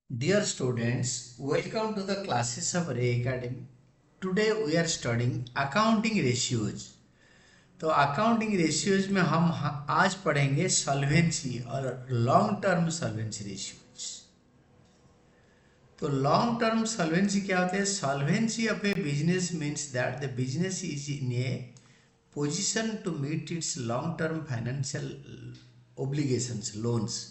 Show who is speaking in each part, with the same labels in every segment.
Speaker 1: Dear students, welcome to the classes of Ray Academy. Today we are studying accounting ratios. तो accounting ratios में हम आज पढ़ेंगे solvency और लॉन्ग टर्म सॉल्वेंसी रेशियोज। तो long term solvency क्या होता है? Solvency of a business means that the business is in a position to meet its long term financial obligations loans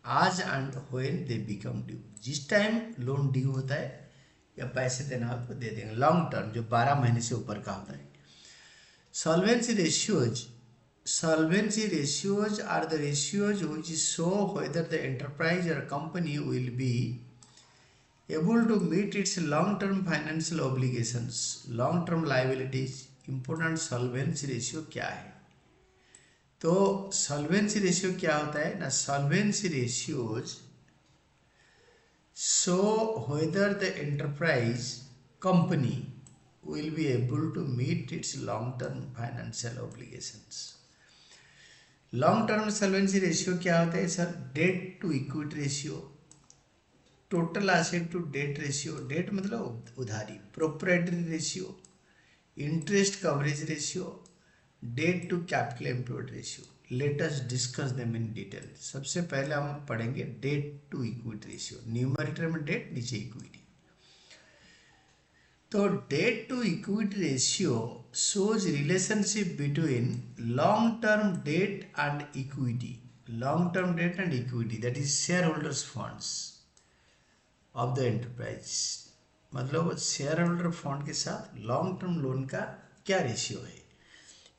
Speaker 1: as and when they become due. जिस time loan due होता है या पैसे देना हो तो दे देंगे। लॉन्ग टर्म जो 12 महीने से ऊपर का होता है। Solvency ratios are the ratios which show whether the enterprise or company will be able to meet its long-term financial obligations, long-term liabilities. Important solvency ratio क्या है? तो solvency ratio क्या होता है ना? Solvency ratios show whether the enterprise company will be able to meet its long-term financial obligations. Long-term solvency ratio क्या होता है sir? Debt to equity ratio, total asset to debt ratio, debt मतलब उधारी, proprietary ratio, interest coverage ratio, debt to capital employed ratio. Let us discuss them in detail. सबसे पहले हम पढ़ेंगे debt to equity ratio. Numerator में debt, नीचे equity. तो debt to equity ratio shows relationship between long term debt and equity. Long term debt and equity, that is shareholders funds of the enterprise. मतलब share holder fund के साथ long term loan का क्या ratio है?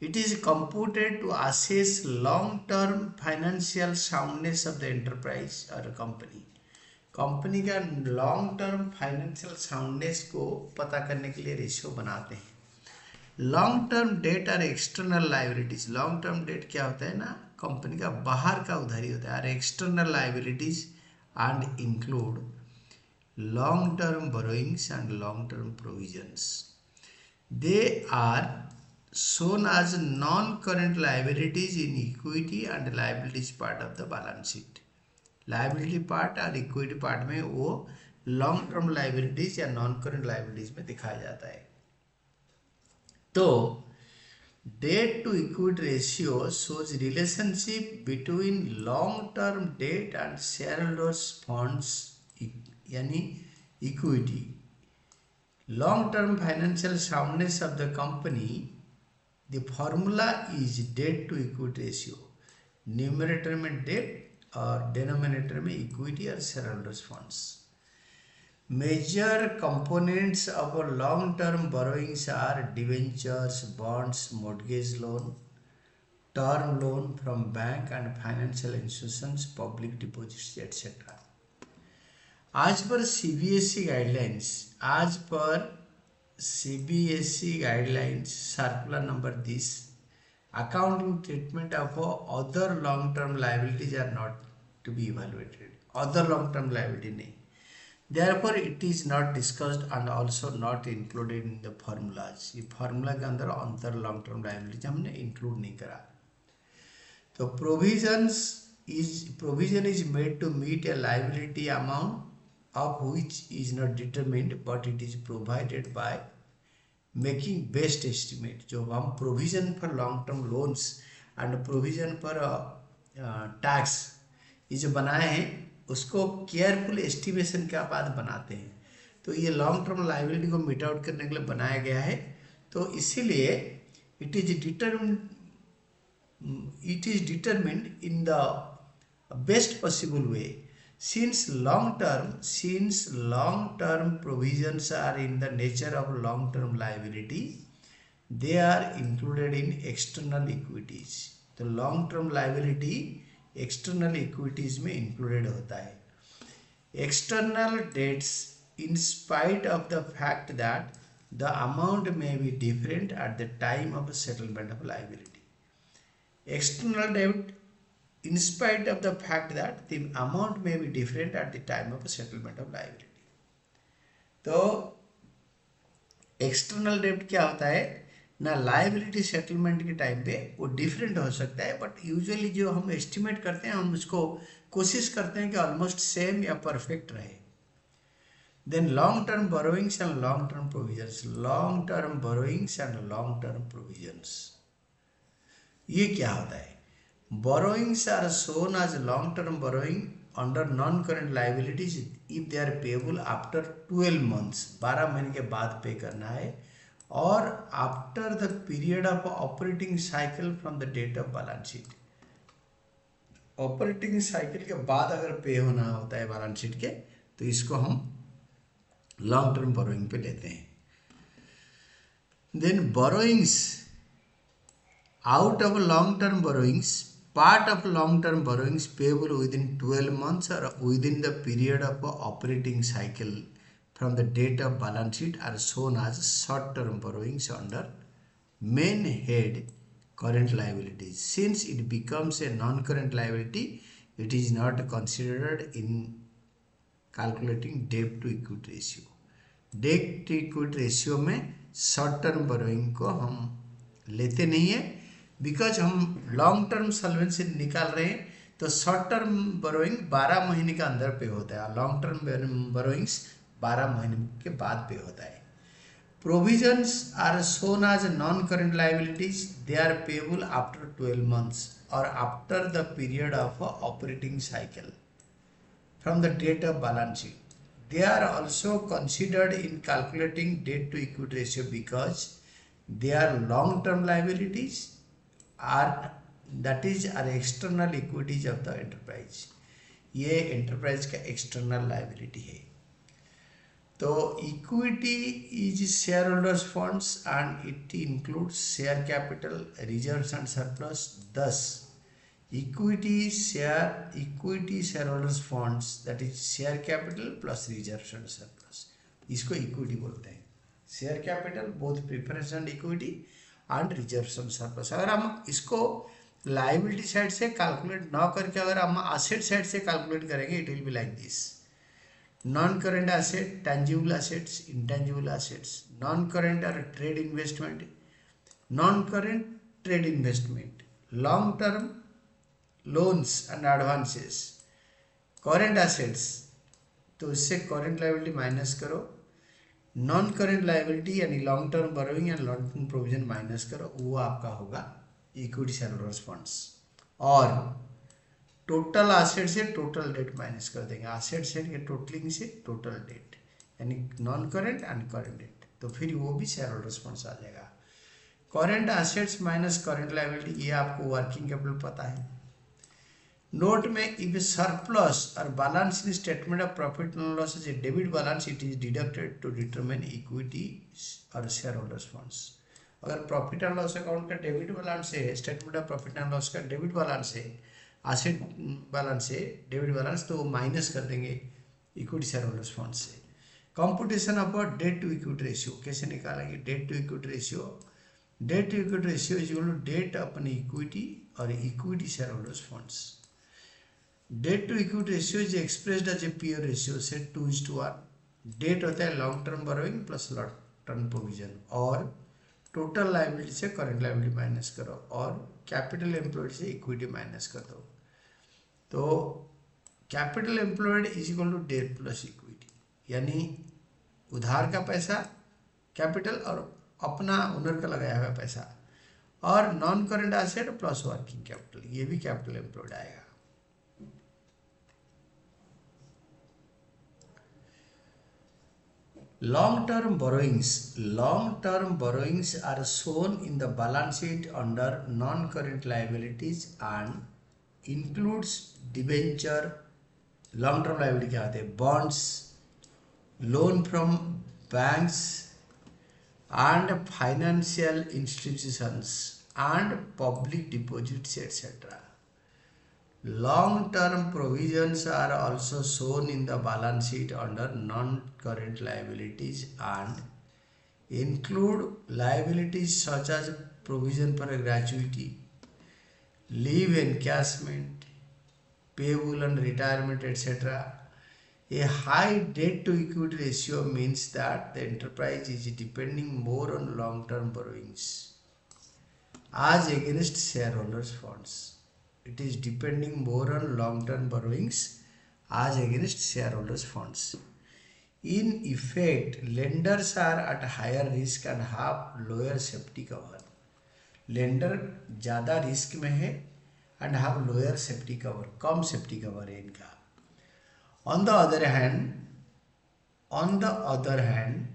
Speaker 1: It is computed to assess long term financial soundness of the enterprise और company. Company का long term financial soundness को पता करने के लिए रेशियो बनाते हैं। लॉन्ग टर्म डेट और external liabilities. Long term debt क्या होता है ना? कंपनी का बाहर का उधारी होता है। और external liabilities and include long term borrowings and long term provisions. They are shown as non-current liabilities in equity and liabilities part of the balance sheet. Liability part और इक्विटी पार्ट में वो लॉन्ग टर्म लाइबिलिटीज या non current liabilities में दिखाया जाता है। तो debt to equity ratio shows relationship between long term debt and share holders funds यानी equity. Long term financial soundness of the company, the formula is debt to equity ratio. Numerator में debt और denominator में equity और share holders funds. Major components of long term borrowings are debentures, bonds, mortgage loan, term loan from bank and financial institutions, public deposits etcetera. आज पर CBSE guidelines circular number 10, accounting treatment of other long term liabilities are not to be evaluated. Other long term liability नहीं, therefore it is not discussed and also not included in the formulas. ये formula के अंदर other long term liabilities हमने include नहीं करा। तो provision is made to meet a liability amount of which is not determined, but it is provided by making best estimate. जो हम provision for long term loans and provision for tax ये जो बनाए हैं उसको केयरफुल एस्टिमेशन के बाद बनाते हैं। तो ये लॉन्ग टर्म लाइबिलिटी को मीट आउट करने के लिए बनाया गया है। तो इसीलिए it is determined in the best possible way. Since long term provisions are in the nature of long term liability, they are included in external equities. तो long term liability external equities में included होता है। External debts, in spite of the fact that the amount may be different at the time of settlement of liability. External debt in spite of the fact that the amount may be different at the time of settlement of liability. तो external डेब्ट क्या होता है ना? Liability settlement के time पे वो different हो सकता है, बट यूजुअली जो हम एस्टिमेट करते हैं हम उसको कोशिश करते हैं कि ऑलमोस्ट सेम या परफेक्ट रहे। Then long-term borrowings and long-term provisions. Long-term borrowings and long-term provisions. ये क्या होता है? Borrowings are shown as long-term borrowing under non-current liabilities if they are payable after 12 months. 12 महीने के बाद पे करना है, और after the period of operating cycle from the date of balance sheet. Operating cycle के बाद अगर पे होना होता है बैलेंस शीट के, तो इसको हम लॉन्ग टर्म बोरोइंग पे लेते हैं. Then borrowings out of long term borrowings, part of long term borrowings payable within 12 months और within the period of operating cycle from the date of balance sheet are shown as short term borrowings under main head current liabilities. Since it becomes a non-current liability, it is not considered in calculating debt to equity ratio. Debt to equity ratio में short term borrowing को हम लेते नहीं है, because हम long term solvency निकाल रहे हैं. तो शॉर्ट टर्म बोरोइंग 12 महीने के अंदर पे होता है, लॉन्ग टर्म बोरोइंग्स 12 महीने के बाद पे होता है. Provisions are shown as non-current liabilities. They are payable after 12 months or after the period of operating cycle from the date of balance sheet. They are also considered in calculating debt to equity ratio because they are long-term liabilities, are external equities of the enterprise. ये enterprise का external liability है. तो equity is share holders funds and it includes share capital, reserves and surplus. thus equity share holders funds that is share capital plus reserves and surplus, इसको equity बोलते हैं. Share capital both preference and equity and reserves and surplus. अगर हम इसको liability side से calculate ना करके अगर हम एसेट साइड से कैलकुलेट करेंगे, it will be like this. Non-current asset, tangible assets, intangible assets. Non-current are trade investment, non-current trade investment, long-term loans and advances. Current assets, तो इससे current liability माइनस करो, non-current liability यानी long-term borrowing and long-term provision minus करो, वो आपका होगा equity shareholders funds. और total asset से टोटल डेट माइनस कर देंगे, एसेट सेट के टोटलिंग से टोटल डेट यानी non current and current debt, तो फिर वो भी शेयर होल्डर्स फंड्स आ जाएगा. Current assets minus current liability, ये आपको वर्किंग कैपिटल पता है. नोट में इफ सरप्लस और balance in statement of profit and loss is a debit balance, it is deducted to determine equity और शेयर होल्डर्स फंड्स. अगर प्रॉफिट एंड लॉस अकाउंट का debit balance है, statement of profit and loss का debit balance है, asset balance से debit balance, तो minus कर देंगे इक्विटी शेयर होल्डर्स फंड से. Computation of debt to equity ratio कैसे निकालेंगे? Debt to equity ratio, debt to equity ratio is equal to debt upon equity और equity share holders funds. Debt to equity ratio is expressed as a pure ratio से 2:1. Debt होता है long term borrowing plus long term provision, और total liability से current liability minus करो और capital employed से equity minus कर दो. तो capital employed is equal to debt plus equity, यानी उधार का पैसा कैपिटल और अपना ओनर का लगाया हुआ पैसा, और non current asset plus working capital, ये भी कैपिटल एम्प्लॉयड आएगा. Long-term borrowings are shown in the balance sheet under non-current liabilities and includes debenture. Long-term liability क्या होते हैं? Bonds, loan from banks and financial institutions and public deposits, etc. Long-term provisions are also shown in the balance sheet under non-current liabilities and include liabilities such as provision for gratuity, leave encashment, payable and retirement, etc. A high debt to equity ratio means that the enterprise is depending more on long-term borrowings as against shareholders' funds. It is depending more on long-term borrowings as against shareholders' funds. In effect, lenders are at higher risk and have lower safety cover. Lender ज़्यादा risk में है and have lower safety cover, come safety cover है इनका. On the other hand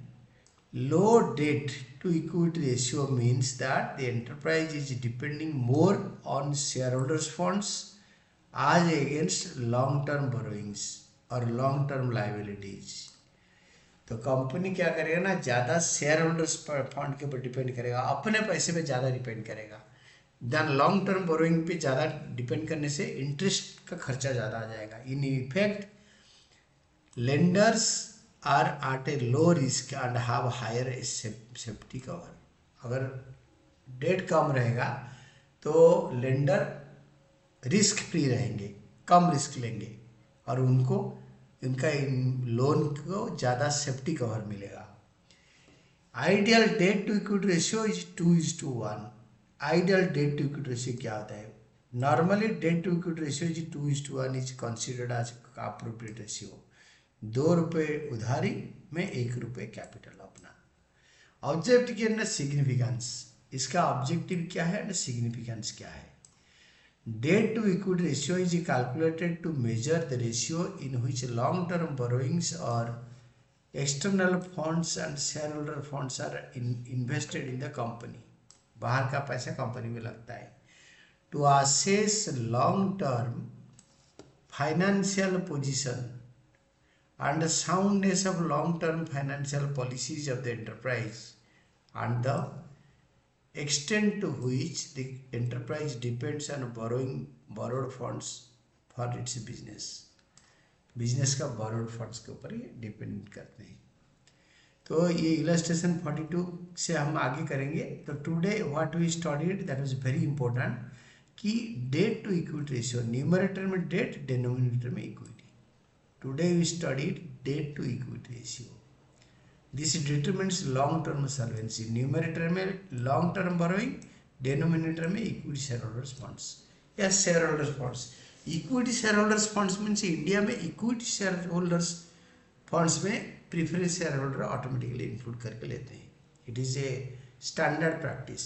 Speaker 1: low debt to equity ratio means that the enterprise is depending more on shareholders funds as against long term borrowings or long term liabilities. तो company क्या करेगा ना, ज़्यादा share holders fund के ऊपर depend करेगा, अपने पैसे पे ज़्यादा डिपेंड करेगा. देन लॉन्ग टर्म बोरोइंग पे ज़्यादा डिपेंड करने से इंटरेस्ट का खर्चा ज़्यादा आ जाएगा. In effect lenders are at a low risk and have higher safety cover. अगर डेट कम रहेगा तो लेंडर रिस्क फ्री रहेंगे, कम रिस्क लेंगे और उनको इनका लोन को ज़्यादा सेफ्टी कवर मिलेगा. Ideal debt to equity ratio is 2:1. Ideal debt to equity ratio क्या होता है? Normally debt to equity ratio is 2:1 is considered as appropriate ratio. 2 रुपये उधारी में 1 रुपये कैपिटल अपना. ऑब्जेक्टिव के अंदर सिग्निफिकेंस, इसका ऑब्जेक्टिव क्या है एंड सिग्निफिकेंस क्या है? Debt to equity ratio is calculated to measure the ratio in which long-term borrowings or external funds and shareholder funds are invested in the company. बाहर का पैसा कंपनी में लगता है. To assess long-term financial position and the soundness of long-term financial policies of the enterprise and the extent to which the enterprise depends on borrowed funds for its business. Business का borrowed funds के ऊपर ये depend करते हैं. तो ये illustration 42 से हम आगे करेंगे. तो today what we studied that was very important कि debt to equity ratio, numerator में डेट, डिनोमिनेटर में equity. Today we studied debt to equity ratio. This determines long term solvency. Numerator में लॉन्ग टर्म बोरोइंग, डिनोमिनेटर में equity share holders funds या share holders funds. Equity share holders funds means India में equity share holders funds में preference shareholder automatically include करके लेते हैं. It is a standard practice.